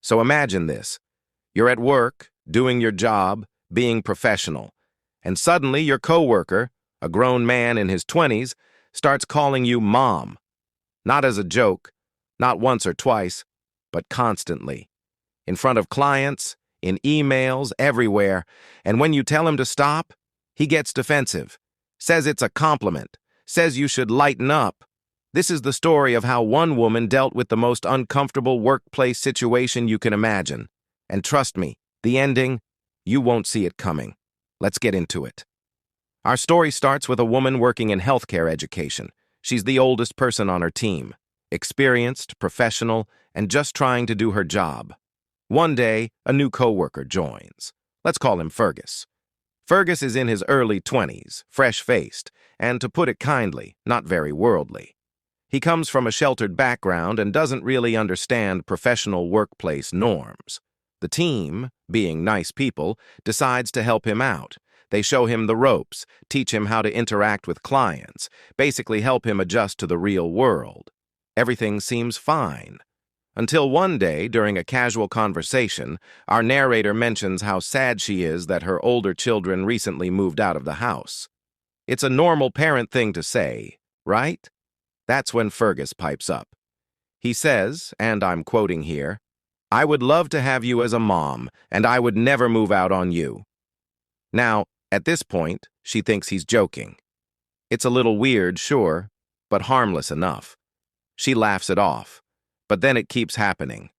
So imagine this. You're at work, doing your job, being professional, and suddenly your coworker, a grown man in his 20s, starts calling you mom. Not as a joke, not once or twice, but constantly. In front of clients, in emails, everywhere, and when you tell him to stop, he gets defensive, says it's a compliment, says you should lighten up. This is the story of how one woman dealt with the most uncomfortable workplace situation you can imagine. And trust me, the ending, you won't see it coming. Let's get into it. Our story starts with a woman working in healthcare education. She's the oldest person on her team, experienced, professional, and just trying to do her job. One day, a new coworker joins. Let's call him Fergus. Fergus is in his early 20s, fresh-faced, and to put it kindly, not very worldly. He comes from a sheltered background and doesn't really understand professional workplace norms. The team, being nice people, decides to help him out. They show him the ropes, teach him how to interact with clients, basically help him adjust to the real world. Everything seems fine. Until one day, during a casual conversation, our narrator mentions how sad she is that her older children recently moved out of the house. It's a normal parent thing to say, right? That's when Fergus pipes up. He says, and I'm quoting here, "I would love to have you as a mom, and I would never move out on you." Now, at this point, she thinks he's joking. It's a little weird, sure, but harmless enough. She laughs it off, but then it keeps happening.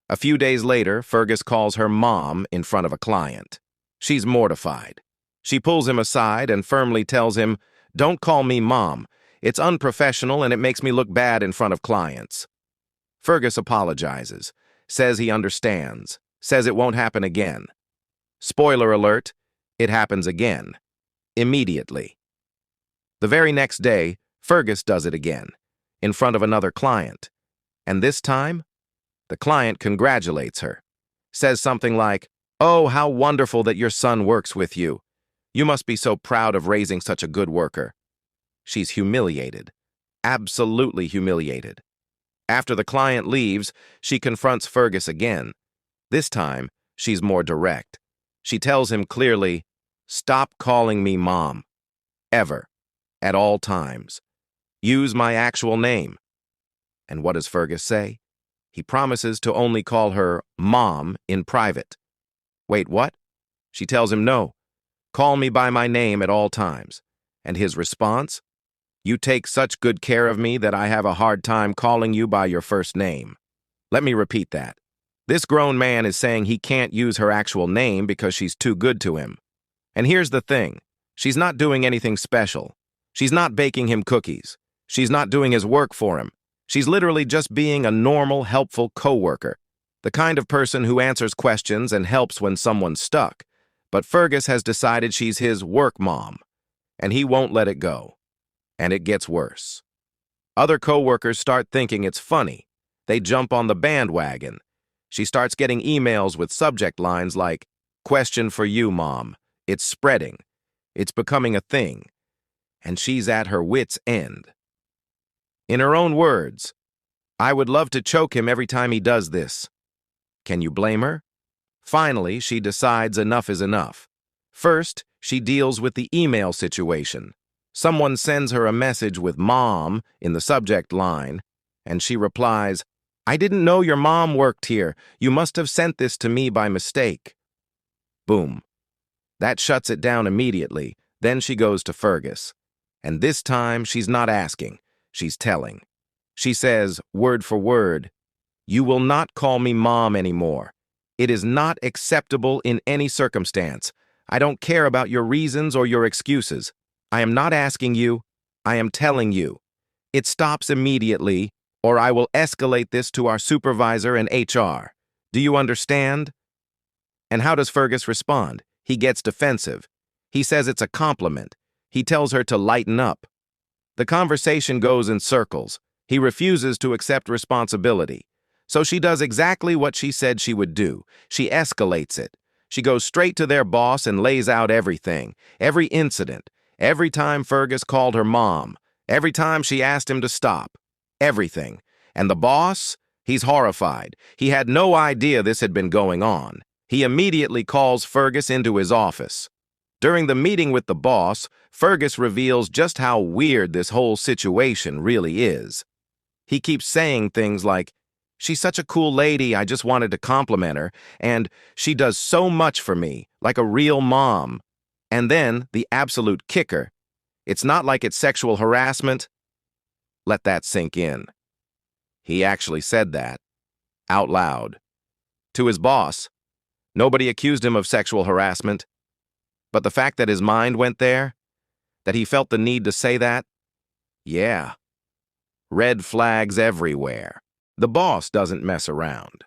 A few days later, Fergus calls her mom in front of a client. She's mortified. She pulls him aside and firmly tells him, "Don't call me mom. It's unprofessional and it makes me look bad in front of clients." Fergus apologizes, says he understands, says it won't happen again. Spoiler alert, it happens again. Immediately. The very next day, Fergus does it again, in front of another client. And this time, the client congratulates her, says something like, "Oh, how wonderful that your son works with you. You must be so proud of raising such a good worker." She's humiliated, absolutely humiliated. After the client leaves, she confronts Fergus again. This time, she's more direct. She tells him clearly, "Stop calling me mom. Ever. At all times. Use my actual name." And what does Fergus say? He promises to only call her mom in private. Wait, what? She tells him no. Call me by my name at all times. And his response? "You take such good care of me that I have a hard time calling you by your first name." Let me repeat that. This grown man is saying he can't use her actual name because she's too good to him. And here's the thing. She's not doing anything special. She's not baking him cookies. She's not doing his work for him. She's literally just being a normal, helpful coworker, the kind of person who answers questions and helps when someone's stuck. But Fergus has decided she's his work mom, and he won't let it go. And it gets worse. Other coworkers start thinking it's funny. They jump on the bandwagon. She starts getting emails with subject lines like, "Question for you, Mom." It's spreading. It's becoming a thing. And she's at her wit's end. In her own words, "I would love to choke him every time he does this." Can you blame her? Finally, she decides enough is enough. First, she deals with the email situation. Someone sends her a message with "mom" in the subject line, and she replies, "I didn't know your mom worked here. You must have sent this to me by mistake." Boom. That shuts it down immediately. Then she goes to Fergus. And this time, she's not asking. She's telling. She says, word for word, "You will not call me mom anymore. It is not acceptable in any circumstance. I don't care about your reasons or your excuses. I am not asking you. I am telling you. It stops immediately, or I will escalate this to our supervisor and HR. Do you understand?" And how does Fergus respond? He gets defensive. He says it's a compliment. He tells her to lighten up. The conversation goes in circles. He refuses to accept responsibility. So she does exactly what she said she would do. She escalates it. She goes straight to their boss and lays out everything, every incident, every time Fergus called her mom, every time she asked him to stop, everything. And the boss, He's horrified. He had no idea this had been going on. He immediately calls Fergus into his office. During the meeting with the boss, Fergus reveals just how weird this whole situation really is. He keeps saying things like, "She's such a cool lady, I just wanted to compliment her," and "She does so much for me, like a real mom." And then, the absolute kicker, "It's not like it's sexual harassment." Let that sink in. He actually said that, out loud. To his boss. Nobody accused him of sexual harassment. But the fact that his mind went there, that he felt the need to say that, yeah. Red flags everywhere. The boss doesn't mess around.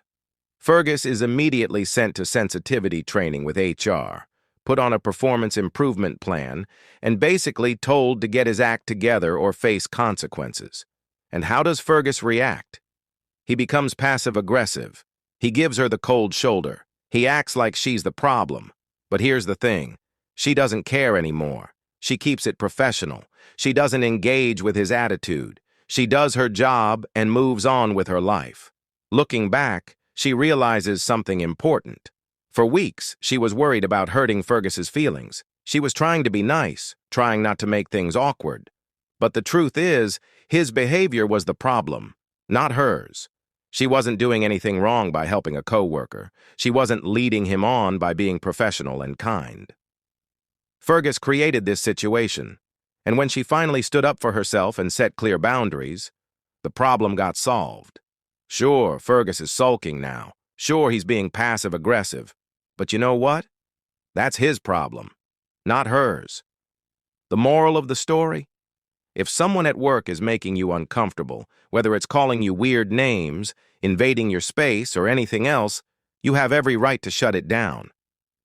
Fergus is immediately sent to sensitivity training with HR, put on a performance improvement plan, and basically told to get his act together or face consequences. And how does Fergus react? He becomes passive-aggressive. He gives her the cold shoulder. He acts like she's the problem. But here's the thing. She doesn't care anymore. She keeps it professional. She doesn't engage with his attitude. She does her job and moves on with her life. Looking back, she realizes something important. For weeks, she was worried about hurting Fergus's feelings. She was trying to be nice, trying not to make things awkward. But the truth is, his behavior was the problem, not hers. She wasn't doing anything wrong by helping a coworker. She wasn't leading him on by being professional and kind. Fergus created this situation, and when she finally stood up for herself and set clear boundaries, the problem got solved. Sure, Fergus is sulking now. Sure, he's being passive-aggressive. But you know what? That's his problem, not hers. The moral of the story? If someone at work is making you uncomfortable, whether it's calling you weird names, invading your space, or anything else, you have every right to shut it down.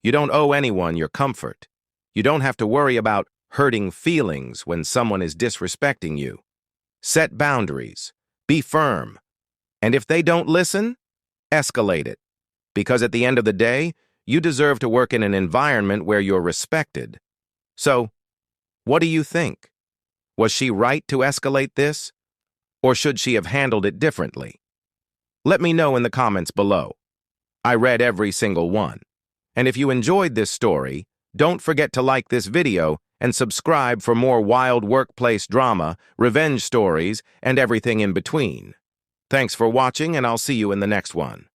You don't owe anyone your comfort. You don't have to worry about hurting feelings when someone is disrespecting you. Set boundaries. Be firm. And if they don't listen, escalate it. Because at the end of the day, you deserve to work in an environment where you're respected. So, what do you think? Was she right to escalate this? Or should she have handled it differently? Let me know in the comments below. I read every single one. And if you enjoyed this story, don't forget to like this video and subscribe for more wild workplace drama, revenge stories, and everything in between. Thanks for watching, and I'll see you in the next one.